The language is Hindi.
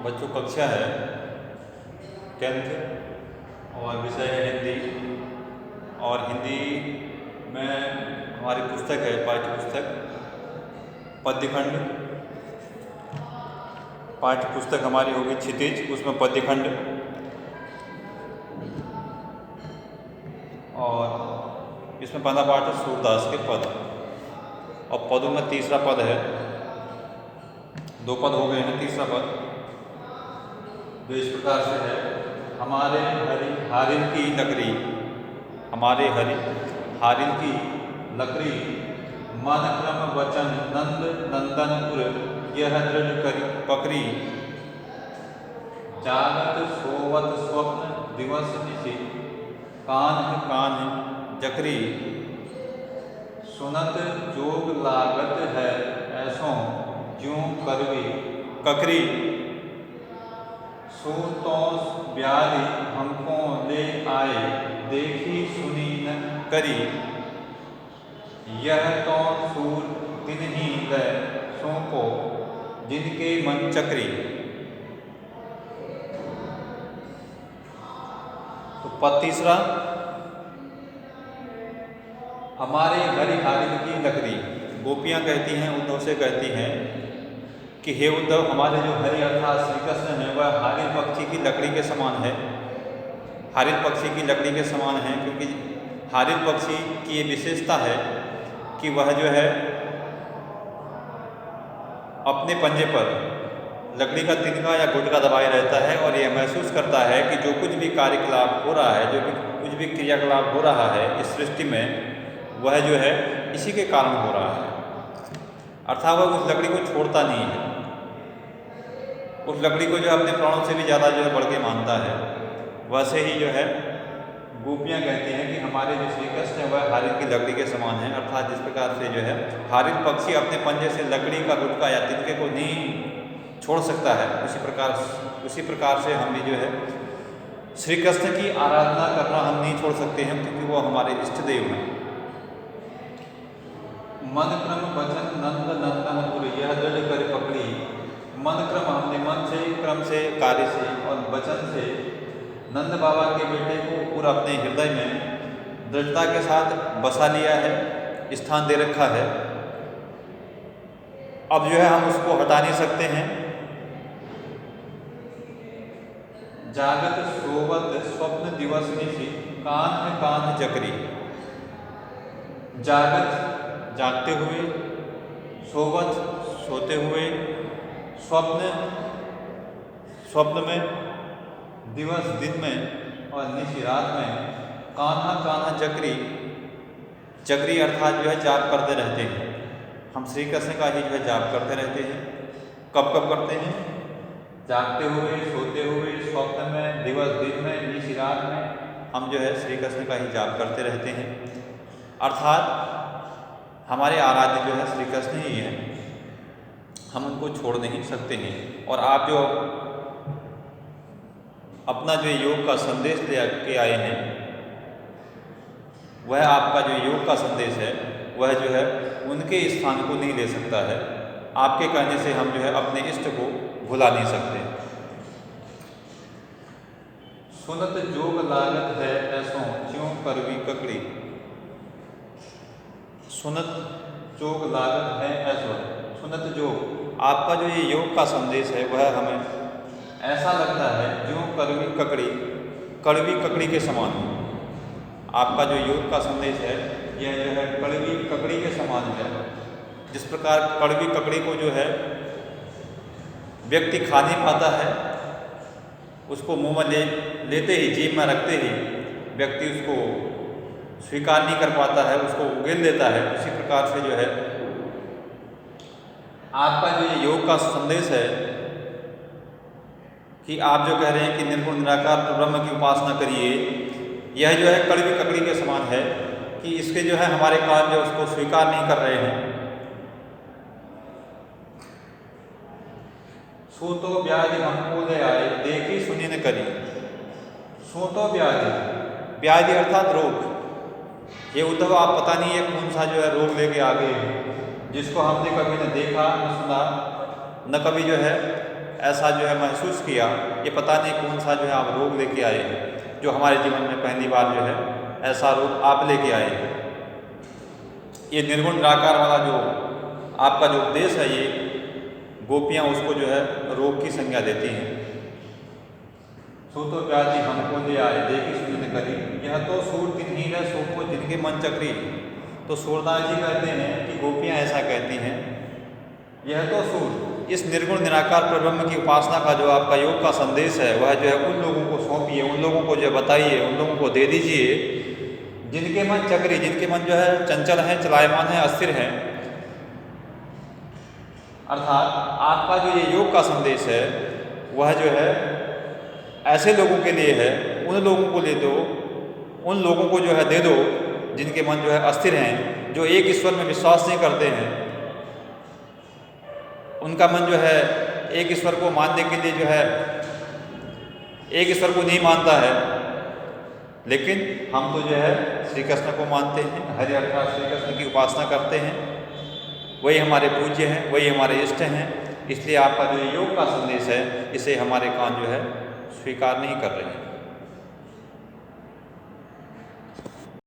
बच्चों कक्षा है 10th और विषय है हिंदी। और हिंदी में हमारी पुस्तक है पाठ्य पुस्तक पद्यखंड। पाठ्य पुस्तक हमारी होगी क्षितिज, उसमें पद्यखंड। और इसमें पहला पाठ है सूरदास के पद, और पदों में तीसरा पद है, 2 पद हो गए हैं, तीसरा पद जो इस प्रकार से है। हमारे हारिन की लकड़ी, हमारे हारिन की लकड़ी, मन क्रम वचन नंद नंदनपुर यह दृढ़ करी पकड़ी। जागत सोवत स्वप्न दिवस निशि कान्ह कान्ह जकरी। सुनत जोग लागत है ऐसों ज्यों करवी ककरी। सो तो ब्याधि हमको ले आए देखी सुनी न करी। यह तो सूर तिन्ही गए सौंपो जिनके मन चक्री। तो पद तीसरा, हमारे हारिन की लकड़ी। गोपियाँ कहती हैं, उद्धव से कहती हैं कि हे उद्धव, हमारे जो हरि अर्थात श्री कृष्ण है वह हारिन पक्षी की लकड़ी के समान है। हारिन पक्षी की लकड़ी के समान है क्योंकि हारिन पक्षी की ये विशेषता है कि वह जो है अपने पंजे पर लकड़ी का तिनका या गुटका दबाए रहता है और यह महसूस करता है कि जो कुछ भी कार्यकलाप हो रहा है, जो भी कुछ भी क्रियाकलाप हो रहा है इस सृष्टि में, वह जो है इसी के कारण हो रहा है। अर्थात वह उस लकड़ी को छोड़ता नहीं है, उस लकड़ी को जो अपने प्राणों से भी ज़्यादा जो है बढ़ के मानता है। वैसे ही जो है गोपियाँ कहती हैं कि हमारे जो श्री कृष्ण है वह हारिन की लकड़ी के समान है। अर्थात जिस प्रकार से जो है हारिन पक्षी अपने पंजे से लकड़ी का गुटका या तिनके को नहीं छोड़ सकता है, उसी प्रकार से हम भी जो है श्री कृष्ण की आराधना करना हम नहीं छोड़ सकते हैं, क्योंकि वो हमारे इष्ट देव हैं। मन क्रम वचन नंद नंदनपुर यह दृढ़ कर पकड़ी। मन क्रम, हमने मन से, क्रम से, कार्य से और वचन से नंद बाबा के बेटे को पूरा अपने हृदय में दृढ़ता के साथ बसा लिया है, स्थान दे रखा है। अब जो है हम उसको हटा नहीं सकते हैं। जागत सोवत स्वप्न दिवस निशि कान्ह कान्ह जकरी। जागत जागते हुए, सोवत सोते हुए, स्वप्न में, दिवस दिन में और निशि रात में, कान्हा कान्हा जकरी। जकरी अर्थात जो है जाप करते रहते हैं। हम श्री कृष्ण का ही जो है जाप करते रहते हैं। कब कब करते हैं? जागते हुए, सोते हुए, स्वप्न में, दिवस दिन में, निशि रात में हम जो है श्री कृष्ण का ही जाप करते रहते हैं। अर्थात हमारे आराध्य जो है श्री कृष्ण ही हैं, हम उनको छोड़ नहीं सकते हैं। और आप जो अपना जो योग का संदेश ले के आए हैं, वह आपका जो योग का संदेश है वह जो है उनके स्थान को नहीं ले सकता है। आपके कहने से हम जो है अपने इष्ट को भुला नहीं सकते। सुनत जोग लागत है ऐसों ज्यों करवी ककड़ी। सुनत जोग लागत है ऐसो, सुनत जोग, आपका जो ये योग का संदेश है वह हमें ऐसा लगता है ज्यों करवी ककड़ी, कड़वी ककड़ी के समान। आपका जो योग का संदेश है यह जो है कड़वी ककड़ी के समान है। जिस प्रकार कड़वी ककड़ी को जो है व्यक्ति खा नहीं पाता है, उसको मुंह में लेते ही, जीभ में रखते ही व्यक्ति उसको स्वीकार नहीं कर पाता है, उसको उगेल देता है। उसी प्रकार से जो है आपका जो ये योग का संदेश है कि आप जो कह रहे हैं कि निर्गुण निराकार ब्रह्म की उपासना करिए, यह जो है कड़वी ककड़ी के समान है कि इसके जो है हमारे कान जो उसको स्वीकार नहीं कर रहे हैं। सो तो व्याधि हमको ले आए देखी सुनी न करी। सो तो व्याधि, व्याधि अर्थात रोग। ये उद्धव, आप पता नहीं ये कौन सा जो है रोग लेके आ गए हैं, जिसको हमने कभी न देखा न सुना, न कभी जो है ऐसा जो है महसूस किया, ये पता नहीं कौन सा जो है आप रोग लेके आए हैं, जो हमारे जीवन में पहली बार जो है ऐसा रोग आप लेके आए हैं। ये निर्गुण निराकार वाला जो आपका जो उपदेश है, ये गोपियाँ उसको जो है रोग की संज्ञा देती हैं। सो तो व्याधि हमको ले आए, देखी सुन करी, यह तो सूर तिन्ही है सो को जिनके मन चक्री। तो सूरदास जी कहते हैं कि गोपियाँ ऐसा कहती हैं, यह तो सूर, इस निर्गुण निराकार परब्रह्म की उपासना का जो आपका योग का संदेश है, वह जो है उन लोगों को सौंपिए, उन लोगों को जो बताइए, उन लोगों को दे दीजिए जिनके मन चक्री, जिनके मन जो है चंचल हैं, चलायमान हैं, अस्थिर हैं। अर्थात आपका जो ये योग का संदेश है वह जो है ऐसे लोगों के लिए है, उन लोगों को ले दो, उन लोगों को जो है दे दो जिनके मन जो है अस्थिर हैं, जो एक ईश्वर में विश्वास नहीं करते हैं। उनका मन जो है एक ईश्वर को मानने के लिए जो है एक ईश्वर को नहीं मानता है। लेकिन हम तो जो है श्री कृष्ण को मानते हैं, हरि अर्थात श्री कृष्ण की उपासना करते हैं, वही हमारे पूज्य हैं, वही हमारे इष्ट हैं। इसलिए आपका जो योग का संदेश है, इसे हमारे कान जो है स्वीकार नहीं कर रहे हैं।